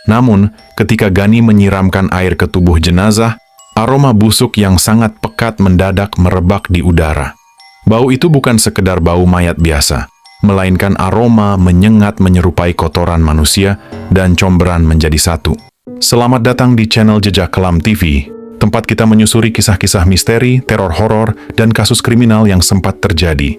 Namun, ketika Gani menyiramkan air ke tubuh jenazah, aroma busuk yang sangat pekat mendadak merebak di udara. Bau itu bukan sekedar bau mayat biasa, melainkan aroma menyengat menyerupai kotoran manusia dan comberan menjadi satu. Selamat datang di channel Jejak Kelam TV, tempat kita menyusuri kisah-kisah misteri, teror horor, dan kasus kriminal yang sempat terjadi.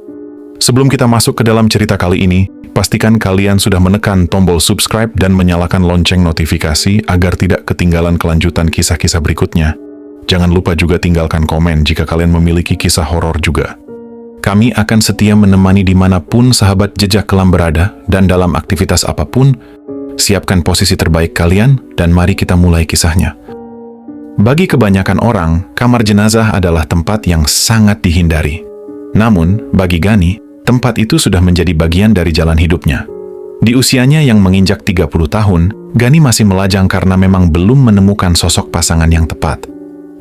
Sebelum kita masuk ke dalam cerita kali ini, pastikan kalian sudah menekan tombol subscribe dan menyalakan lonceng notifikasi agar tidak ketinggalan kelanjutan kisah-kisah berikutnya. Jangan lupa juga tinggalkan komen jika kalian memiliki kisah horor juga. Kami akan setia menemani dimanapun sahabat Jejak Kelam berada dan dalam aktivitas apapun. Siapkan posisi terbaik kalian dan mari kita mulai kisahnya. Bagi kebanyakan orang, kamar jenazah adalah tempat yang sangat dihindari. Namun, bagi Gani, tempat itu sudah menjadi bagian dari jalan hidupnya. Di usianya yang menginjak 30 tahun, Gani masih melajang karena memang belum menemukan sosok pasangan yang tepat.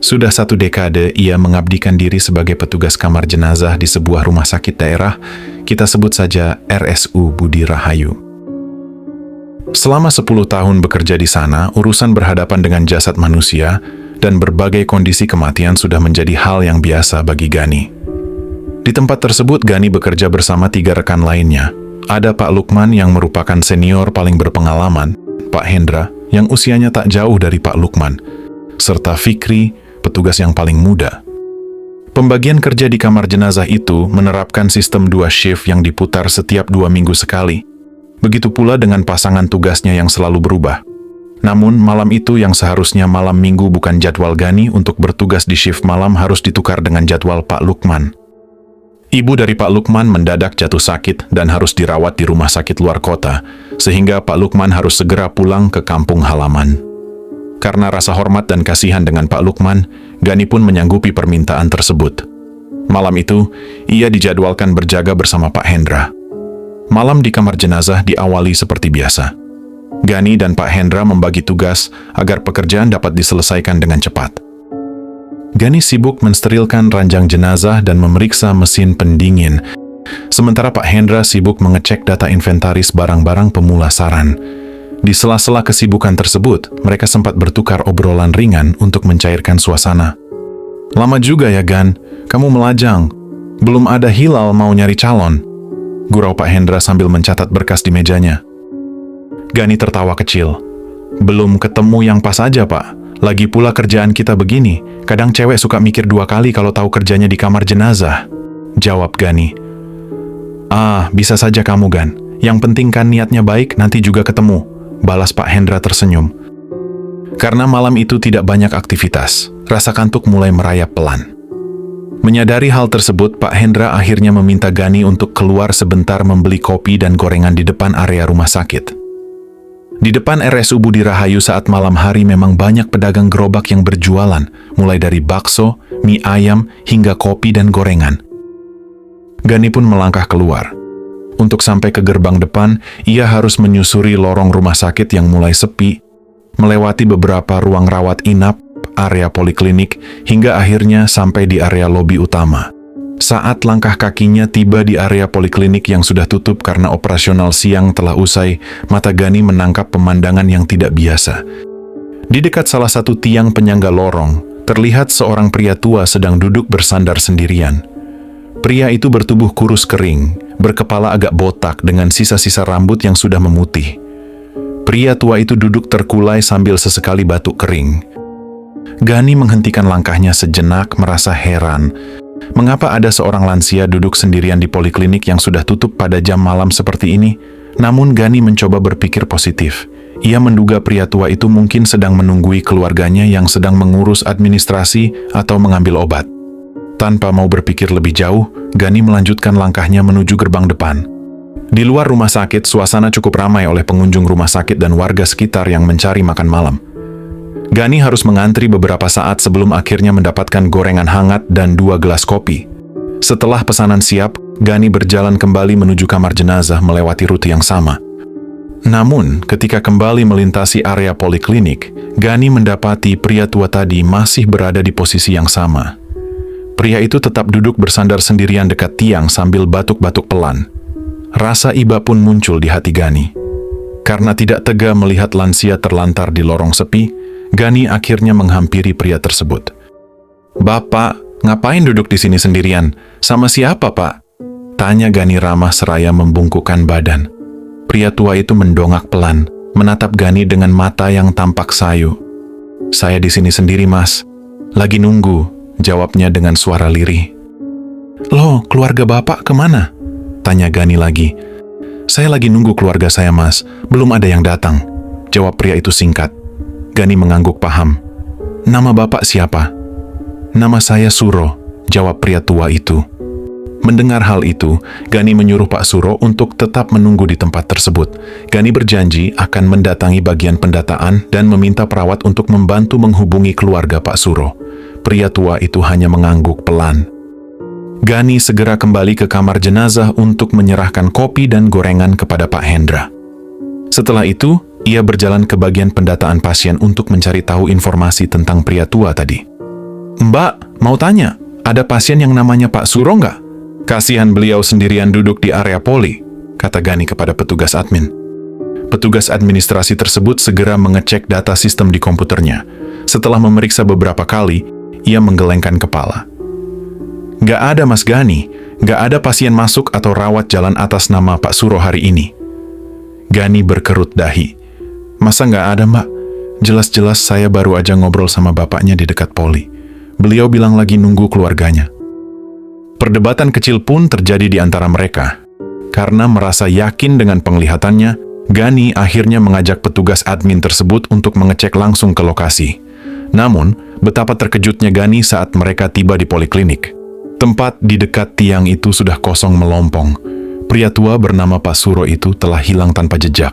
Sudah 1 dekade ia mengabdikan diri sebagai petugas kamar jenazah di sebuah rumah sakit daerah, kita sebut saja RSU Budi Rahayu. Selama 10 tahun bekerja di sana, urusan berhadapan dengan jasad manusia dan berbagai kondisi kematian sudah menjadi hal yang biasa bagi Gani. Di tempat tersebut, Gani bekerja bersama 3 rekan lainnya. Ada Pak Lukman yang merupakan senior paling berpengalaman, Pak Hendra yang usianya tak jauh dari Pak Lukman, serta Fikri, petugas yang paling muda. Pembagian kerja di kamar jenazah itu menerapkan sistem 2 shift yang diputar setiap 2 minggu sekali. Begitu pula dengan pasangan tugasnya yang selalu berubah. Namun, malam itu yang seharusnya malam minggu bukan jadwal Gani untuk bertugas di shift malam harus ditukar dengan jadwal Pak Lukman. Ibu dari Pak Lukman mendadak jatuh sakit dan harus dirawat di rumah sakit luar kota, sehingga Pak Lukman harus segera pulang ke kampung halaman. Karena rasa hormat dan kasihan dengan Pak Lukman, Gani pun menyanggupi permintaan tersebut. Malam itu, ia dijadwalkan berjaga bersama Pak Hendra. Malam di kamar jenazah diawali seperti biasa. Gani dan Pak Hendra membagi tugas agar pekerjaan dapat diselesaikan dengan cepat. Gani sibuk mensterilkan ranjang jenazah dan memeriksa mesin pendingin, sementara Pak Hendra sibuk mengecek data inventaris barang-barang pemulasaran. Di sela-sela kesibukan tersebut, mereka sempat bertukar obrolan ringan untuk mencairkan suasana. "Lama juga ya, Gan, kamu melajang. Belum ada hilal mau nyari calon," gurau Pak Hendra sambil mencatat berkas di mejanya. Gani tertawa kecil. "Belum ketemu yang pas aja, Pak. Lagi pula kerjaan kita begini, kadang cewek suka mikir 2 kali kalau tahu kerjanya di kamar jenazah," jawab Gani. "Ah, bisa saja kamu, Gan. Yang penting kan niatnya baik, nanti juga ketemu," balas Pak Hendra tersenyum. Karena malam itu tidak banyak aktivitas, rasa kantuk mulai merayap pelan. Menyadari hal tersebut, Pak Hendra akhirnya meminta Gani untuk keluar sebentar membeli kopi dan gorengan di depan area rumah sakit. Di depan RSU Budi Rahayu saat malam hari memang banyak pedagang gerobak yang berjualan, mulai dari bakso, mie ayam, hingga kopi dan gorengan. Gani pun melangkah keluar. Untuk sampai ke gerbang depan, ia harus menyusuri lorong rumah sakit yang mulai sepi, melewati beberapa ruang rawat inap, area poliklinik, hingga akhirnya sampai di area lobi utama. Saat langkah kakinya tiba di area poliklinik yang sudah tutup karena operasional siang telah usai, mata Gani menangkap pemandangan yang tidak biasa. Di dekat salah satu tiang penyangga lorong, terlihat seorang pria tua sedang duduk bersandar sendirian. Pria itu bertubuh kurus kering, berkepala agak botak dengan sisa-sisa rambut yang sudah memutih. Pria tua itu duduk terkulai sambil sesekali batuk kering. Gani menghentikan langkahnya sejenak merasa heran. Mengapa ada seorang lansia duduk sendirian di poliklinik yang sudah tutup pada jam malam seperti ini? Namun Gani mencoba berpikir positif. Ia menduga pria tua itu mungkin sedang menunggui keluarganya yang sedang mengurus administrasi atau mengambil obat. Tanpa mau berpikir lebih jauh, Gani melanjutkan langkahnya menuju gerbang depan. Di luar rumah sakit, suasana cukup ramai oleh pengunjung rumah sakit dan warga sekitar yang mencari makan malam. Gani harus mengantri beberapa saat sebelum akhirnya mendapatkan gorengan hangat dan 2 gelas kopi. Setelah pesanan siap, Gani berjalan kembali menuju kamar jenazah melewati rute yang sama. Namun, ketika kembali melintasi area poliklinik, Gani mendapati pria tua tadi masih berada di posisi yang sama. Pria itu tetap duduk bersandar sendirian dekat tiang sambil batuk-batuk pelan. Rasa iba pun muncul di hati Gani. Karena tidak tega melihat lansia terlantar di lorong sepi, Gani akhirnya menghampiri pria tersebut. "Bapak, ngapain duduk di sini sendirian? Sama siapa, Pak?" tanya Gani ramah seraya membungkukkan badan. Pria tua itu mendongak pelan, menatap Gani dengan mata yang tampak sayu. "Saya di sini sendiri, Mas. Lagi nunggu," jawabnya dengan suara lirih. "Loh, keluarga Bapak kemana?" tanya Gani lagi. "Saya lagi nunggu keluarga saya, Mas. Belum ada yang datang," jawab pria itu singkat. Gani mengangguk paham. "Nama Bapak siapa?" "Nama saya Suro," jawab pria tua itu. Mendengar hal itu, Gani menyuruh Pak Suro untuk tetap menunggu di tempat tersebut. Gani berjanji akan mendatangi bagian pendataan dan meminta perawat untuk membantu menghubungi keluarga Pak Suro. Pria tua itu hanya mengangguk pelan. Gani segera kembali ke kamar jenazah untuk menyerahkan kopi dan gorengan kepada Pak Hendra. Setelah itu, ia berjalan ke bagian pendataan pasien untuk mencari tahu informasi tentang pria tua tadi. "Mbak, mau tanya, ada pasien yang namanya Pak Suro nggak? Kasihan beliau sendirian duduk di area poli," kata Gani kepada petugas admin. Petugas administrasi tersebut segera mengecek data sistem di komputernya. Setelah memeriksa beberapa kali, ia menggelengkan kepala. "Nggak ada, Mas Gani. Nggak ada pasien masuk atau rawat jalan atas nama Pak Suro hari ini." Gani berkerut dahi. "Masa nggak ada, Mbak? Jelas-jelas saya baru aja ngobrol sama bapaknya di dekat poli. Beliau bilang lagi nunggu keluarganya." Perdebatan kecil pun terjadi di antara mereka. Karena merasa yakin dengan penglihatannya, Gani akhirnya mengajak petugas admin tersebut untuk mengecek langsung ke lokasi. Namun, betapa terkejutnya Gani saat mereka tiba di poliklinik. Tempat di dekat tiang itu sudah kosong melompong. Pria tua bernama Pak Suro itu telah hilang tanpa jejak.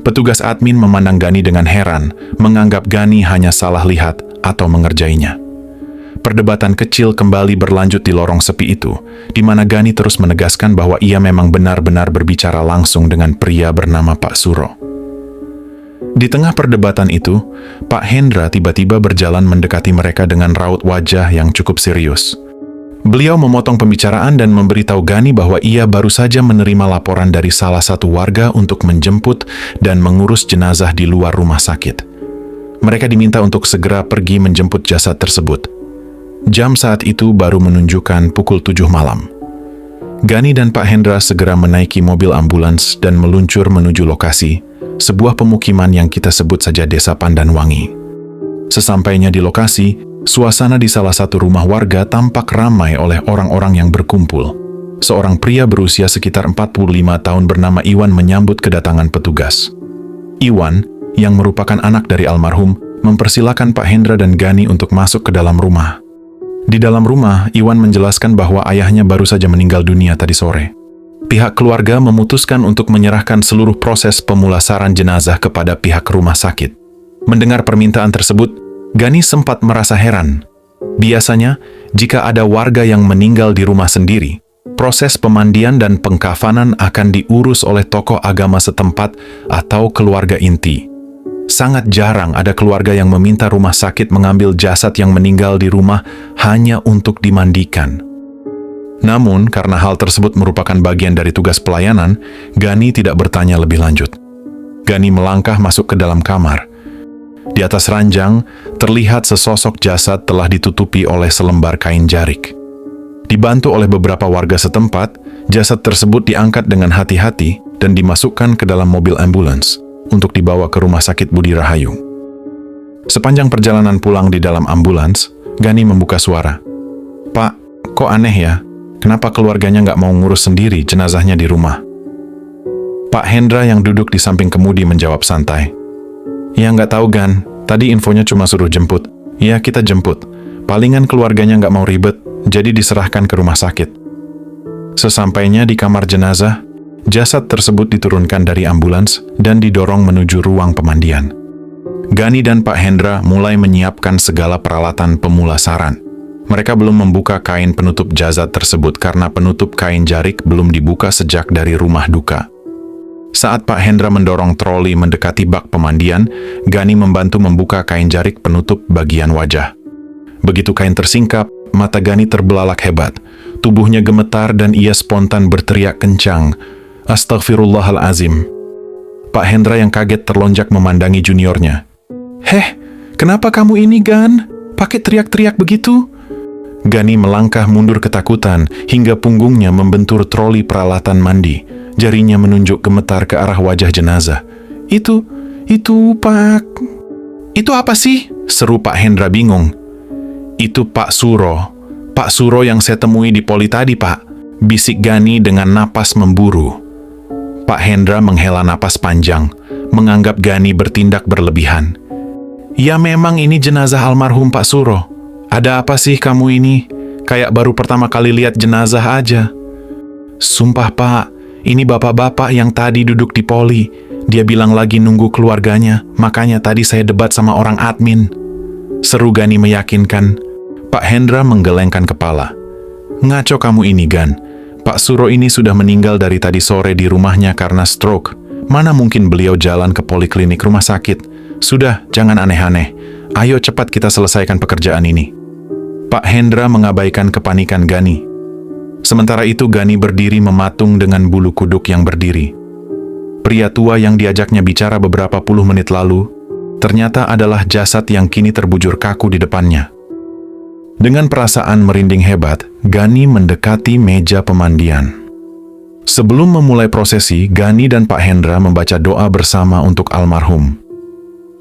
Petugas admin memandang Gani dengan heran, menganggap Gani hanya salah lihat atau mengerjainya. Perdebatan kecil kembali berlanjut di lorong sepi itu, di mana Gani terus menegaskan bahwa ia memang benar-benar berbicara langsung dengan pria bernama Pak Suro. Di tengah perdebatan itu, Pak Hendra tiba-tiba berjalan mendekati mereka dengan raut wajah yang cukup serius. Beliau memotong pembicaraan dan memberitahu Gani bahwa ia baru saja menerima laporan dari salah satu warga untuk menjemput dan mengurus jenazah di luar rumah sakit. Mereka diminta untuk segera pergi menjemput jasad tersebut. Jam saat itu baru menunjukkan pukul 7 malam. Gani dan Pak Hendra segera menaiki mobil ambulans dan meluncur menuju lokasi, sebuah pemukiman yang kita sebut saja Desa Pandanwangi. Sesampainya di lokasi, suasana di salah satu rumah warga tampak ramai oleh orang-orang yang berkumpul. Seorang pria berusia sekitar 45 tahun bernama Iwan menyambut kedatangan petugas. Iwan, yang merupakan anak dari almarhum, mempersilakan Pak Hendra dan Gani untuk masuk ke dalam rumah. Di dalam rumah, Iwan menjelaskan bahwa ayahnya baru saja meninggal dunia tadi sore. Pihak keluarga memutuskan untuk menyerahkan seluruh proses pemulasaran jenazah kepada pihak rumah sakit. Mendengar permintaan tersebut, Gani sempat merasa heran. Biasanya, jika ada warga yang meninggal di rumah sendiri, proses pemandian dan pengkafanan akan diurus oleh tokoh agama setempat atau keluarga inti. Sangat jarang ada keluarga yang meminta rumah sakit mengambil jasad yang meninggal di rumah hanya untuk dimandikan. Namun, karena hal tersebut merupakan bagian dari tugas pelayanan, Gani tidak bertanya lebih lanjut. Gani melangkah masuk ke dalam kamar. Di atas ranjang, terlihat sesosok jasad telah ditutupi oleh selembar kain jarik. Dibantu oleh beberapa warga setempat, jasad tersebut diangkat dengan hati-hati dan dimasukkan ke dalam mobil ambulans untuk dibawa ke Rumah Sakit Budi Rahayu. Sepanjang perjalanan pulang di dalam ambulans, Gani membuka suara. "Pak, kok aneh ya? Kenapa keluarganya nggak mau ngurus sendiri jenazahnya di rumah?" Pak Hendra yang duduk di samping kemudi menjawab santai. "Ya nggak tahu, Gan. Tadi infonya cuma suruh jemput. Ya, kita jemput. Palingan keluarganya nggak mau ribet, jadi diserahkan ke rumah sakit." Sesampainya di kamar jenazah, jasad tersebut diturunkan dari ambulans dan didorong menuju ruang pemandian. Gani dan Pak Hendra mulai menyiapkan segala peralatan pemulasaran. Mereka belum membuka kain penutup jasad tersebut karena penutup kain jarik belum dibuka sejak dari rumah duka. Saat Pak Hendra mendorong troli mendekati bak pemandian, Gani membantu membuka kain jarik penutup bagian wajah. Begitu kain tersingkap, mata Gani terbelalak hebat. Tubuhnya gemetar dan ia spontan berteriak kencang, "Astaghfirullahalazim." Pak Hendra yang kaget terlonjak memandangi juniornya. "Heh, kenapa kamu ini, Gan? Pakai teriak-teriak begitu?" Gani melangkah mundur ketakutan hingga punggungnya membentur troli peralatan mandi. Jarinya menunjuk gemetar ke arah wajah jenazah. Itu, Pak." "Itu apa sih?" seru Pak Hendra bingung. "Itu Pak Suro. Pak Suro yang saya temui di poli tadi, Pak," bisik Gani dengan napas memburu. Pak Hendra menghela napas panjang, menganggap Gani bertindak berlebihan. "Ya memang ini jenazah almarhum Pak Suro. Ada apa sih kamu ini? Kayak baru pertama kali lihat jenazah aja." "Sumpah Pak, ini bapak-bapak yang tadi duduk di poli. Dia bilang lagi nunggu keluarganya, makanya tadi saya debat sama orang admin," seru Gani meyakinkan. Pak Hendra menggelengkan kepala. "Ngaco kamu ini, Gan. Pak Suro ini sudah meninggal dari tadi sore di rumahnya karena stroke. Mana mungkin beliau jalan ke poliklinik rumah sakit. Sudah, jangan aneh-aneh. Ayo cepat kita selesaikan pekerjaan ini." Pak Hendra mengabaikan kepanikan Gani. Sementara itu Gani berdiri mematung dengan bulu kuduk yang berdiri. Pria tua yang diajaknya bicara beberapa puluh menit lalu, ternyata adalah jasad yang kini terbujur kaku di depannya. Dengan perasaan merinding hebat, Gani mendekati meja pemandian. Sebelum memulai prosesi, Gani dan Pak Hendra membaca doa bersama untuk almarhum.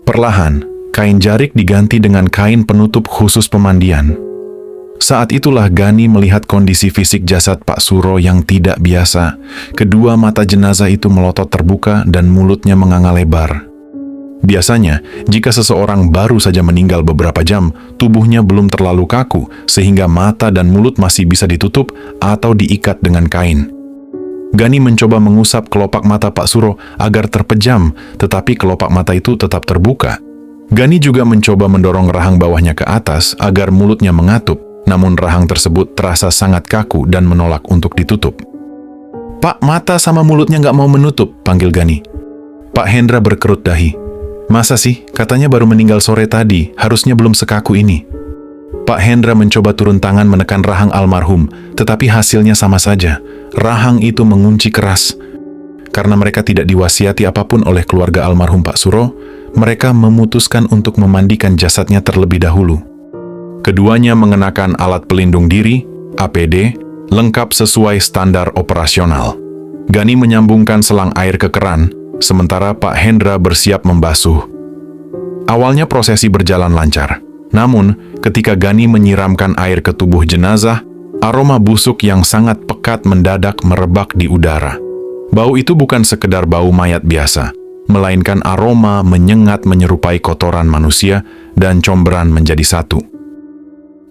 Perlahan, kain jarik diganti dengan kain penutup khusus pemandian. Saat itulah Gani melihat kondisi fisik jasad Pak Suro yang tidak biasa. Kedua mata jenazah itu melotot terbuka dan mulutnya menganga lebar. Biasanya, jika seseorang baru saja meninggal beberapa jam, tubuhnya belum terlalu kaku, sehingga mata dan mulut masih bisa ditutup atau diikat dengan kain. Gani mencoba mengusap kelopak mata Pak Suro agar terpejam, tetapi kelopak mata itu tetap terbuka. Gani juga mencoba mendorong rahang bawahnya ke atas agar mulutnya mengatup, namun rahang tersebut terasa sangat kaku dan menolak untuk ditutup. "Pak, mata sama mulutnya nggak mau menutup," panggil Gani. Pak Hendra berkerut dahi. "Masa sih? Katanya baru meninggal sore tadi, harusnya belum sekaku ini." Pak Hendra mencoba turun tangan menekan rahang almarhum, tetapi hasilnya sama saja. Rahang itu mengunci keras. Karena mereka tidak diwasiati apapun oleh keluarga almarhum Pak Suro, mereka memutuskan untuk memandikan jasadnya terlebih dahulu. Keduanya mengenakan alat pelindung diri, APD, lengkap sesuai standar operasional. Gani menyambungkan selang air ke keran, sementara Pak Hendra bersiap membasuh. Awalnya prosesi berjalan lancar. Namun, ketika Gani menyiramkan air ke tubuh jenazah, aroma busuk yang sangat pekat mendadak merebak di udara. Bau itu bukan sekedar bau mayat biasa, melainkan aroma menyengat menyerupai kotoran manusia dan comberan menjadi satu.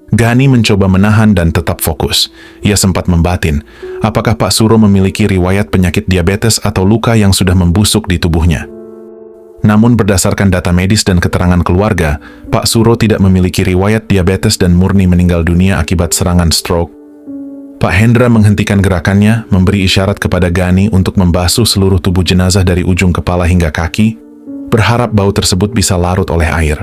Gani mencoba menahan dan tetap fokus. Ia sempat membatin, apakah Pak Suro memiliki riwayat penyakit diabetes atau luka yang sudah membusuk di tubuhnya. Namun berdasarkan data medis dan keterangan keluarga, Pak Suro tidak memiliki riwayat diabetes dan murni meninggal dunia akibat serangan stroke. Pak Hendra menghentikan gerakannya, memberi isyarat kepada Gani untuk membasuh seluruh tubuh jenazah dari ujung kepala hingga kaki, berharap bau tersebut bisa larut oleh air.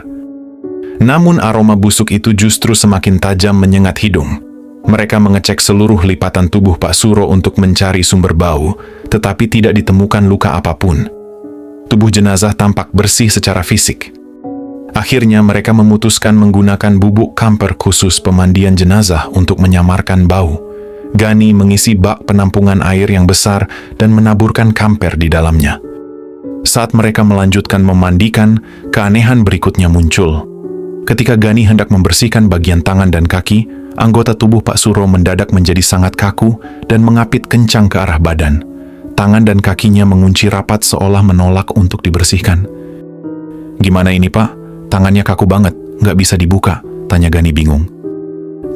Namun aroma busuk itu justru semakin tajam menyengat hidung. Mereka mengecek seluruh lipatan tubuh Pak Suro untuk mencari sumber bau, tetapi tidak ditemukan luka apapun. Tubuh jenazah tampak bersih secara fisik. Akhirnya mereka memutuskan menggunakan bubuk kamper khusus pemandian jenazah untuk menyamarkan bau. Gani mengisi bak penampungan air yang besar dan menaburkan kamper di dalamnya. Saat mereka melanjutkan memandikan, keanehan berikutnya muncul. Ketika Gani hendak membersihkan bagian tangan dan kaki, anggota tubuh Pak Suro mendadak menjadi sangat kaku dan mengapit kencang ke arah badan. Tangan dan kakinya mengunci rapat seolah menolak untuk dibersihkan. "Gimana ini, Pak? Tangannya kaku banget, nggak bisa dibuka," tanya Gani bingung.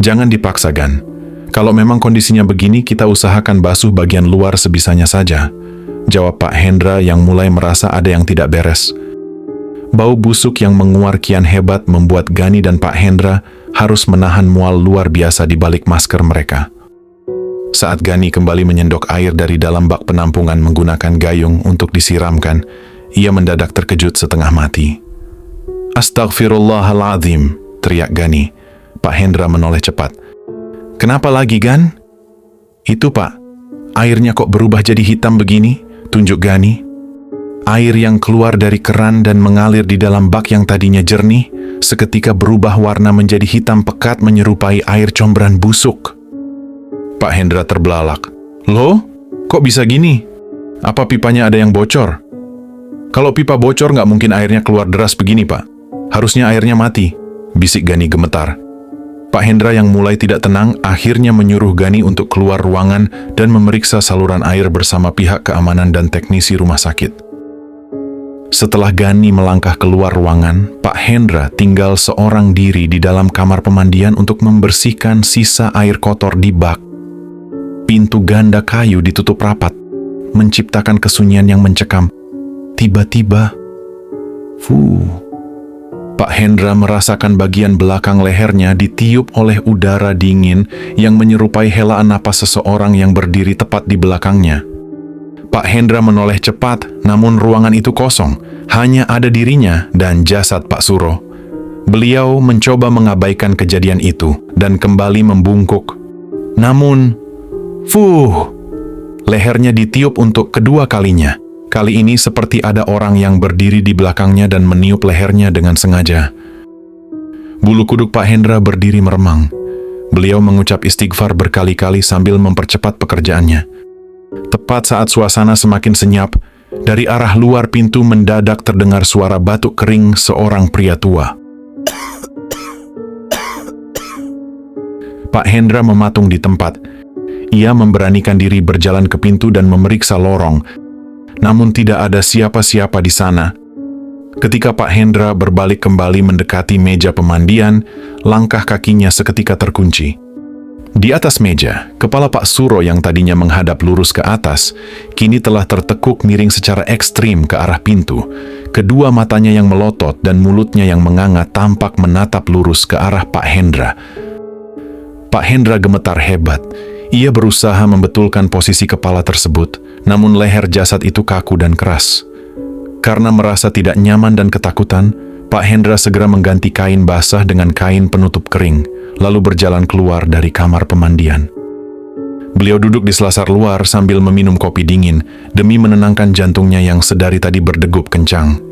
"Jangan dipaksa, Gan. Kalau memang kondisinya begini, kita usahakan basuh bagian luar sebisanya saja," jawab Pak Hendra yang mulai merasa ada yang tidak beres. Bau busuk yang menguar kian hebat membuat Gani dan Pak Hendra harus menahan mual luar biasa di balik masker mereka. Saat Gani kembali menyendok air dari dalam bak penampungan menggunakan gayung untuk disiramkan, ia mendadak terkejut setengah mati. "Astaghfirullahaladzim," teriak Gani. Pak Hendra menoleh cepat. "Kenapa lagi, Gan?" "Itu, Pak. Airnya kok berubah jadi hitam begini?" tunjuk Gani. Air yang keluar dari keran dan mengalir di dalam bak yang tadinya jernih, seketika berubah warna menjadi hitam pekat menyerupai air comberan busuk. Pak Hendra terbelalak. Loh, kok bisa gini? Apa pipanya ada yang bocor? Kalau pipa bocor nggak mungkin airnya keluar deras begini, Pak. Harusnya airnya mati, bisik Gani gemetar. Pak Hendra yang mulai tidak tenang akhirnya menyuruh Gani untuk keluar ruangan dan memeriksa saluran air bersama pihak keamanan dan teknisi rumah sakit. Setelah Gani melangkah keluar ruangan, Pak Hendra tinggal seorang diri di dalam kamar pemandian untuk membersihkan sisa air kotor di bak. Pintu ganda kayu ditutup rapat, menciptakan kesunyian yang mencekam. Tiba-tiba, Pak Hendra merasakan bagian belakang lehernya ditiup oleh udara dingin yang menyerupai helaan napas seseorang yang berdiri tepat di belakangnya. Pak Hendra menoleh cepat, namun ruangan itu kosong. Hanya ada dirinya dan jasad Pak Suro. Beliau mencoba mengabaikan kejadian itu dan kembali membungkuk. Namun, lehernya ditiup untuk kedua kalinya. Kali ini seperti ada orang yang berdiri di belakangnya dan meniup lehernya dengan sengaja. Bulu kuduk Pak Hendra berdiri meremang. Beliau mengucap istighfar berkali-kali sambil mempercepat pekerjaannya. Tepat saat suasana semakin senyap, dari arah luar pintu mendadak terdengar suara batuk kering seorang pria tua. Pak Hendra mematung di tempat. Ia memberanikan diri berjalan ke pintu dan memeriksa lorong, namun tidak ada siapa-siapa di sana. Ketika Pak Hendra berbalik kembali mendekati meja pemandian, langkah kakinya seketika terkunci. Di atas meja, kepala Pak Suro yang tadinya menghadap lurus ke atas, kini telah tertekuk miring secara ekstrim ke arah pintu. Kedua matanya yang melotot dan mulutnya yang menganga tampak menatap lurus ke arah Pak Hendra. Pak Hendra gemetar hebat. Ia berusaha membetulkan posisi kepala tersebut, namun leher jasad itu kaku dan keras. Karena merasa tidak nyaman dan ketakutan, Pak Hendra segera mengganti kain basah dengan kain penutup kering, lalu berjalan keluar dari kamar pemandian. Beliau duduk di selasar luar sambil meminum kopi dingin demi menenangkan jantungnya yang sedari tadi berdegup kencang.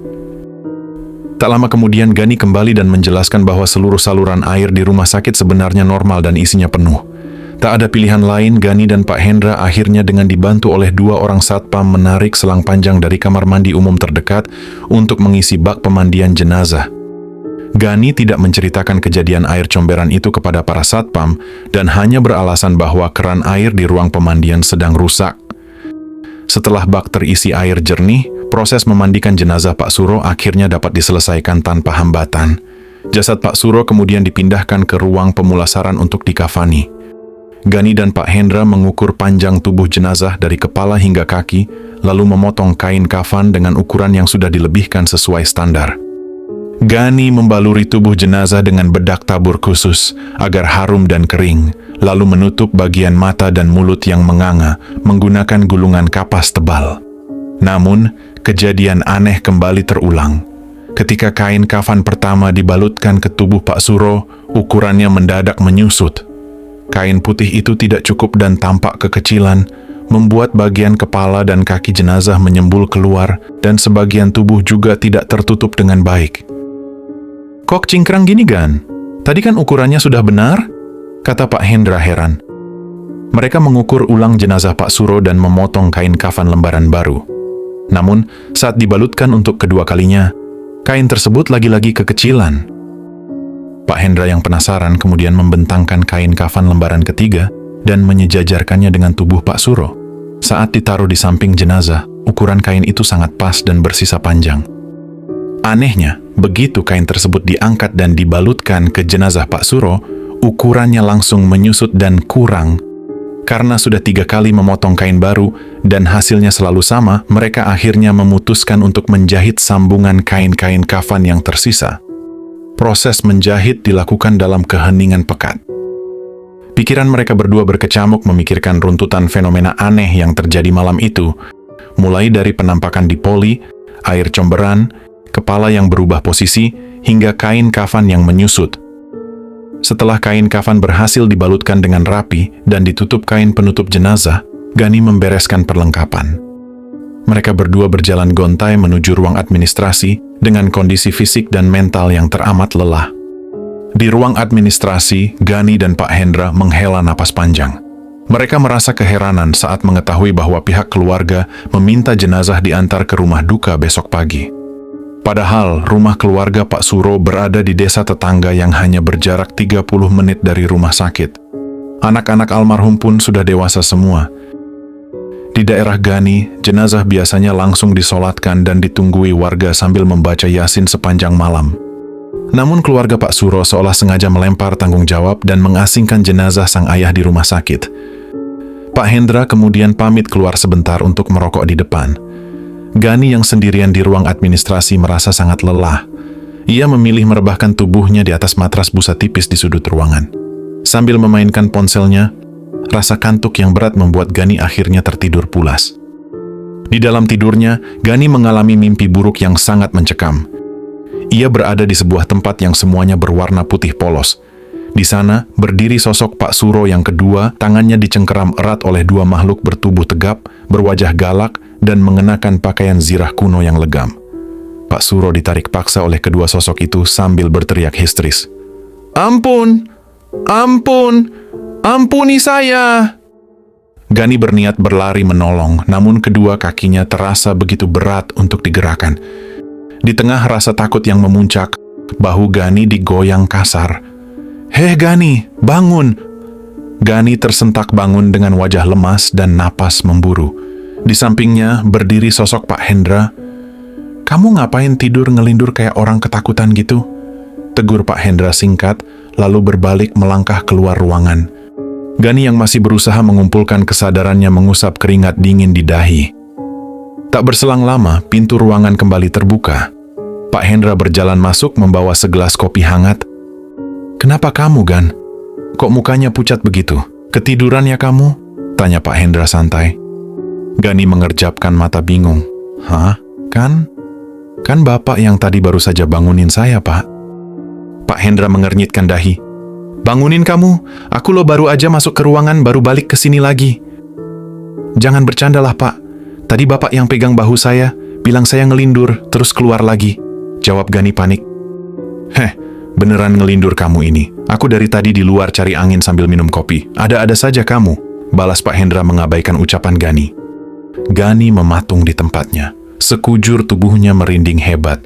Tak lama kemudian Gani kembali dan menjelaskan bahwa seluruh saluran air di rumah sakit sebenarnya normal dan isinya penuh. Tak ada pilihan lain, Gani dan Pak Hendra akhirnya dengan dibantu oleh 2 orang satpam menarik selang panjang dari kamar mandi umum terdekat untuk mengisi bak pemandian jenazah. Gani tidak menceritakan kejadian air comberan itu kepada para satpam dan hanya beralasan bahwa keran air di ruang pemandian sedang rusak. Setelah bak terisi air jernih, proses memandikan jenazah Pak Suro akhirnya dapat diselesaikan tanpa hambatan. Jasad Pak Suro kemudian dipindahkan ke ruang pemulasaran untuk dikafani. Gani dan Pak Hendra mengukur panjang tubuh jenazah dari kepala hingga kaki, lalu memotong kain kafan dengan ukuran yang sudah dilebihkan sesuai standar. Gani membaluri tubuh jenazah dengan bedak tabur khusus agar harum dan kering, lalu menutup bagian mata dan mulut yang menganga menggunakan gulungan kapas tebal. Namun, kejadian aneh kembali terulang. Ketika kain kafan pertama dibalutkan ke tubuh Pak Suro, ukurannya mendadak menyusut. Kain putih itu tidak cukup dan tampak kekecilan, membuat bagian kepala dan kaki jenazah menyembul keluar dan sebagian tubuh juga tidak tertutup dengan baik. Kok cingkrang gini, Gan? Tadi kan ukurannya sudah benar? Kata Pak Hendra heran. Mereka mengukur ulang jenazah Pak Suro dan memotong kain kafan lembaran baru. Namun, saat dibalutkan untuk kedua kalinya, kain tersebut lagi-lagi kekecilan. Pak Hendra yang penasaran kemudian membentangkan kain kafan lembaran ketiga dan menyejajarkannya dengan tubuh Pak Suro. Saat ditaruh di samping jenazah, ukuran kain itu sangat pas dan bersisa panjang. Anehnya, begitu kain tersebut diangkat dan dibalutkan ke jenazah Pak Suro, ukurannya langsung menyusut dan kurang. Karena sudah 3 kali memotong kain baru dan hasilnya selalu sama, mereka akhirnya memutuskan untuk menjahit sambungan kain-kain kafan yang tersisa. Proses menjahit dilakukan dalam keheningan pekat. Pikiran mereka berdua berkecamuk memikirkan runtutan fenomena aneh yang terjadi malam itu, mulai dari penampakan di poli, air comberan, kepala yang berubah posisi, hingga kain kafan yang menyusut. Setelah kain kafan berhasil dibalutkan dengan rapi dan ditutup kain penutup jenazah, Gani membereskan perlengkapan. Mereka berdua berjalan gontai menuju ruang administrasi dengan kondisi fisik dan mental yang teramat lelah. Di ruang administrasi, Gani dan Pak Hendra menghela napas panjang. Mereka merasa keheranan saat mengetahui bahwa pihak keluarga meminta jenazah diantar ke rumah duka besok pagi. Padahal rumah keluarga Pak Suro berada di desa tetangga yang hanya berjarak 30 menit dari rumah sakit. Anak-anak almarhum pun sudah dewasa semua. Di daerah Gani, jenazah biasanya langsung disolatkan dan ditunggui warga sambil membaca Yasin sepanjang malam. Namun keluarga Pak Suro seolah sengaja melempar tanggung jawab dan mengasingkan jenazah sang ayah di rumah sakit. Pak Hendra kemudian pamit keluar sebentar untuk merokok di depan. Gani yang sendirian di ruang administrasi merasa sangat lelah. Ia memilih merebahkan tubuhnya di atas matras busa tipis di sudut ruangan. Sambil memainkan ponselnya, rasa kantuk yang berat membuat Gani akhirnya tertidur pulas. Di dalam tidurnya, Gani mengalami mimpi buruk yang sangat mencekam. Ia berada di sebuah tempat yang semuanya berwarna putih polos. Di sana, berdiri sosok Pak Suro yang kedua, tangannya dicengkeram erat oleh dua makhluk bertubuh tegap, berwajah galak, dan mengenakan pakaian zirah kuno yang legam. Pak Suro ditarik paksa oleh kedua sosok itu sambil berteriak histeris. "Ampun! Ampun! Ampuni saya!" Gani berniat berlari menolong, namun kedua kakinya terasa begitu berat untuk digerakkan. Di tengah rasa takut yang memuncak, bahu Gani digoyang kasar. "Hei Gani, bangun!" Gani tersentak bangun dengan wajah lemas dan napas memburu. Di sampingnya berdiri sosok Pak Hendra. "Kamu ngapain tidur ngelindur kayak orang ketakutan gitu?" tegur Pak Hendra singkat, lalu berbalik melangkah keluar ruangan. Gani yang masih berusaha mengumpulkan kesadarannya mengusap keringat dingin di dahi. Tak berselang lama, pintu ruangan kembali terbuka. Pak Hendra berjalan masuk membawa segelas kopi hangat. "Kenapa kamu, Gan? Kok mukanya pucat begitu? Ketiduran ya kamu?" tanya Pak Hendra santai. Gani mengerjapkan mata bingung. "Hah? Kan Bapak yang tadi baru saja bangunin saya, Pak." Pak Hendra mengernyitkan dahi. "Bangunin kamu? Aku lo baru aja masuk ke ruangan, baru balik ke sini lagi." "Jangan bercandalah, Pak. Tadi Bapak yang pegang bahu saya, bilang saya ngelindur, terus keluar lagi," jawab Gani panik. Beneran ngelindur kamu ini. Aku dari tadi di luar cari angin sambil minum kopi. Ada-ada saja kamu," balas Pak Hendra mengabaikan ucapan Gani. Gani mematung di tempatnya. Sekujur tubuhnya merinding hebat.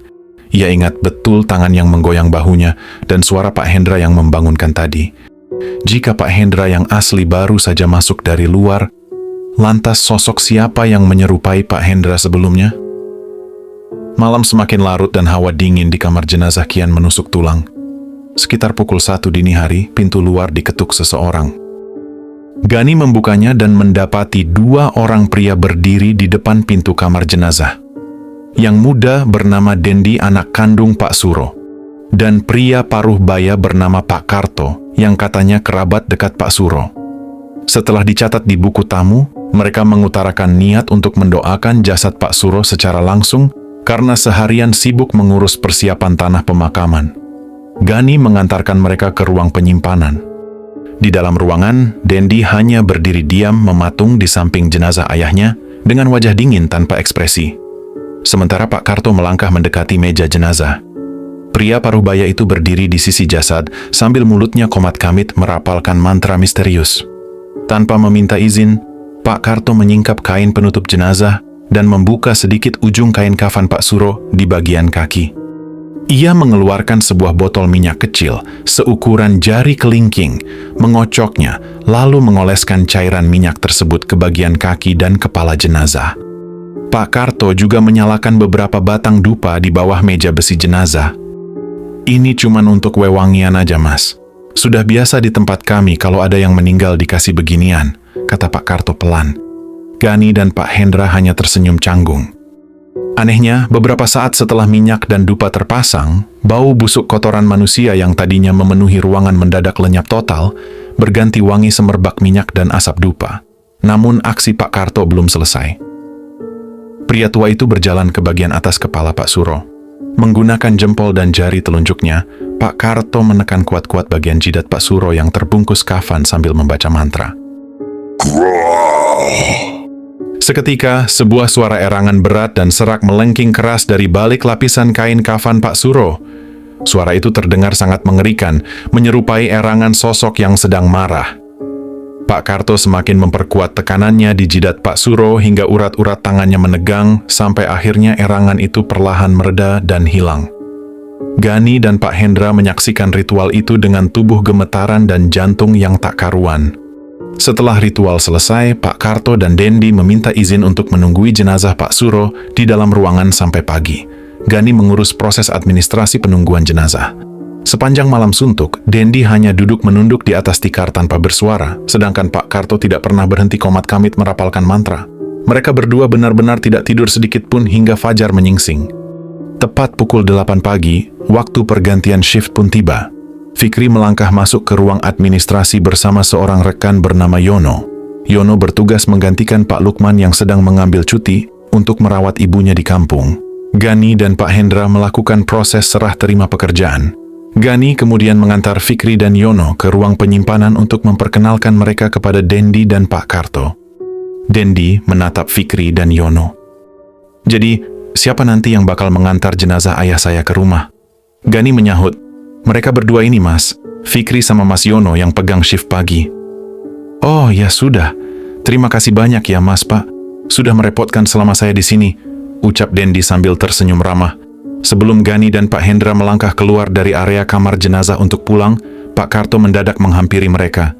Ia ingat betul tangan yang menggoyang bahunya dan suara Pak Hendra yang membangunkan tadi. Jika Pak Hendra yang asli baru saja masuk dari luar, lantas sosok siapa yang menyerupai Pak Hendra sebelumnya? Malam semakin larut dan hawa dingin di kamar jenazah kian menusuk tulang. Sekitar pukul 1 dini hari, pintu luar diketuk seseorang. Gani membukanya dan mendapati dua orang pria berdiri di depan pintu kamar jenazah. Yang muda bernama Dendi, anak kandung Pak Suro, dan pria paruh baya bernama Pak Karto, yang katanya kerabat dekat Pak Suro. Setelah dicatat di buku tamu, mereka mengutarakan niat untuk mendoakan jasad Pak Suro secara langsung karena seharian sibuk mengurus persiapan tanah pemakaman. Gani mengantarkan mereka ke ruang penyimpanan. Di dalam ruangan, Dendi hanya berdiri diam mematung di samping jenazah ayahnya dengan wajah dingin tanpa ekspresi. Sementara Pak Karto melangkah mendekati meja jenazah. Pria paruh baya itu berdiri di sisi jasad sambil mulutnya komat kamit merapalkan mantra misterius. Tanpa meminta izin, Pak Karto menyingkap kain penutup jenazah dan membuka sedikit ujung kain kafan Pak Suro di bagian kaki. Ia mengeluarkan sebuah botol minyak kecil seukuran jari kelingking, mengocoknya, lalu mengoleskan cairan minyak tersebut ke bagian kaki dan kepala jenazah. Pak Karto juga menyalakan beberapa batang dupa di bawah meja besi jenazah. "Ini cuman untuk wewangian aja, Mas. Sudah biasa di tempat kami kalau ada yang meninggal dikasih beginian," kata Pak Karto pelan. Gani dan Pak Hendra hanya tersenyum canggung. Anehnya, beberapa saat setelah minyak dan dupa terpasang, bau busuk kotoran manusia yang tadinya memenuhi ruangan mendadak lenyap total, berganti wangi semerbak minyak dan asap dupa. Namun aksi Pak Karto belum selesai. Pria tua itu berjalan ke bagian atas kepala Pak Suro. Menggunakan jempol dan jari telunjuknya, Pak Karto menekan kuat-kuat bagian jidat Pak Suro yang terbungkus kafan sambil membaca mantra. Seketika, sebuah suara erangan berat dan serak melengking keras dari balik lapisan kain kafan Pak Suro. Suara itu terdengar sangat mengerikan, menyerupai erangan sosok yang sedang marah. Pak Karto semakin memperkuat tekanannya di jidat Pak Suro hingga urat-urat tangannya menegang, sampai akhirnya erangan itu perlahan mereda dan hilang. Gani dan Pak Hendra menyaksikan ritual itu dengan tubuh gemetaran dan jantung yang tak karuan. Setelah ritual selesai, Pak Karto dan Dendi meminta izin untuk menunggui jenazah Pak Suro di dalam ruangan sampai pagi. Gani mengurus proses administrasi penungguan jenazah. Sepanjang malam suntuk, Dendi hanya duduk menunduk di atas tikar tanpa bersuara, sedangkan Pak Karto tidak pernah berhenti komat-kamit merapalkan mantra. Mereka berdua benar-benar tidak tidur sedikit pun hingga fajar menyingsing. Tepat pukul 8 pagi, waktu pergantian shift pun tiba. Fikri melangkah masuk ke ruang administrasi bersama seorang rekan bernama Yono. Yono bertugas menggantikan Pak Lukman yang sedang mengambil cuti untuk merawat ibunya di kampung. Gani dan Pak Hendra melakukan proses serah terima pekerjaan. Gani kemudian mengantar Fikri dan Yono ke ruang penyimpanan untuk memperkenalkan mereka kepada Dendi dan Pak Karto. Dendi menatap Fikri dan Yono. "Jadi, siapa nanti yang bakal mengantar jenazah ayah saya ke rumah?" Gani menyahut, "Mereka berdua ini, Mas. Fikri sama Mas Yono yang pegang shift pagi." "Oh, ya sudah. Terima kasih banyak ya, Mas, Pak. Sudah merepotkan selama saya di sini," ucap Dendi sambil tersenyum ramah. Sebelum Gani dan Pak Hendra melangkah keluar dari area kamar jenazah untuk pulang, Pak Karto mendadak menghampiri mereka.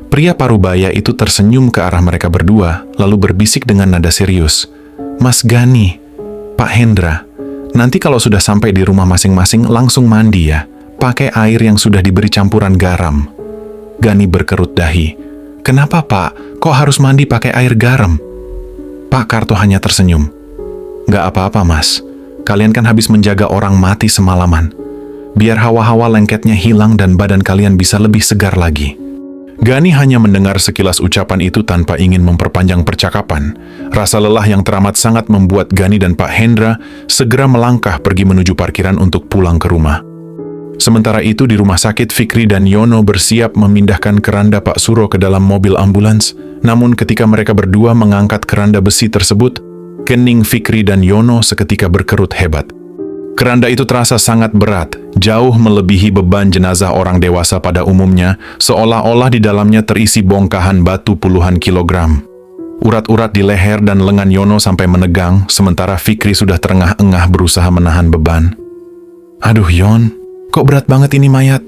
Pria parubaya itu tersenyum ke arah mereka berdua, lalu berbisik dengan nada serius, "Mas Gani, Pak Hendra, nanti kalau sudah sampai di rumah masing-masing langsung mandi ya. Pakai air yang sudah diberi campuran garam." Gani berkerut dahi. "Kenapa, Pak? Kok harus mandi pakai air garam?" Pak Karto hanya tersenyum. "Gak apa-apa, Mas. Kalian kan habis menjaga orang mati semalaman. Biar hawa-hawa lengketnya hilang dan badan kalian bisa lebih segar lagi." Gani hanya mendengar sekilas ucapan itu tanpa ingin memperpanjang percakapan. Rasa lelah yang teramat sangat membuat Gani dan Pak Hendra segera melangkah pergi menuju parkiran untuk pulang ke rumah. Sementara itu di rumah sakit, Fikri dan Yono bersiap memindahkan keranda Pak Suro ke dalam mobil ambulans. Namun ketika mereka berdua mengangkat keranda besi tersebut, kening Fikri dan Yono seketika berkerut hebat. Keranda itu terasa sangat berat, jauh melebihi beban jenazah orang dewasa pada umumnya, seolah-olah di dalamnya terisi bongkahan batu puluhan kilogram. Urat-urat di leher dan lengan Yono sampai menegang, sementara Fikri sudah terengah-engah berusaha menahan beban. "Aduh Yon, kok berat banget ini mayat?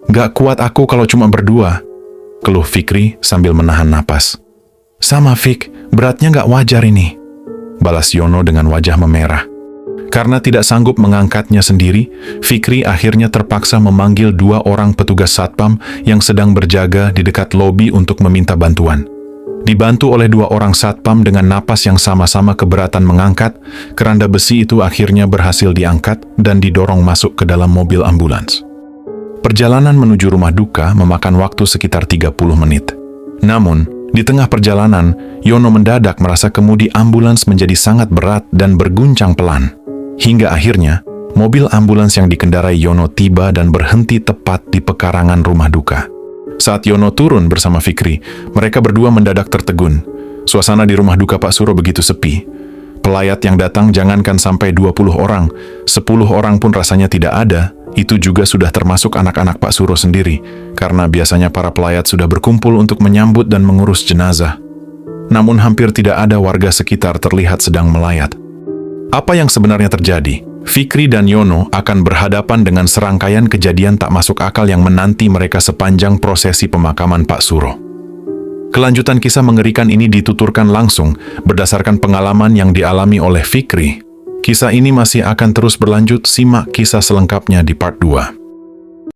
Gak kuat aku kalau cuma berdua," keluh Fikri sambil menahan napas. "Sama Fik, beratnya gak wajar ini," balas Yono dengan wajah memerah. Karena tidak sanggup mengangkatnya sendiri, Fikri akhirnya terpaksa memanggil 2 orang petugas satpam yang sedang berjaga di dekat lobi untuk meminta bantuan. Dibantu oleh 2 orang satpam dengan napas yang sama-sama keberatan mengangkat, keranda besi itu akhirnya berhasil diangkat dan didorong masuk ke dalam mobil ambulans. Perjalanan menuju rumah duka memakan waktu sekitar 30 menit. Namun, di tengah perjalanan, Yono mendadak merasa kemudi ambulans menjadi sangat berat dan berguncang pelan. Hingga akhirnya, mobil ambulans yang dikendarai Yono tiba dan berhenti tepat di pekarangan rumah duka. Saat Yono turun bersama Fikri, mereka berdua mendadak tertegun. Suasana di rumah duka Pak Suro begitu sepi. Pelayat yang datang jangankan sampai 20 orang, 10 orang pun rasanya tidak ada. Itu juga sudah termasuk anak-anak Pak Suro sendiri, karena biasanya para pelayat sudah berkumpul untuk menyambut dan mengurus jenazah. Namun hampir tidak ada warga sekitar terlihat sedang melayat. Apa yang sebenarnya terjadi? Fikri dan Yono akan berhadapan dengan serangkaian kejadian tak masuk akal yang menanti mereka sepanjang prosesi pemakaman Pak Suro. Kelanjutan kisah mengerikan ini dituturkan langsung berdasarkan pengalaman yang dialami oleh Fikri. Kisah ini masih akan terus berlanjut, simak kisah selengkapnya di part 2.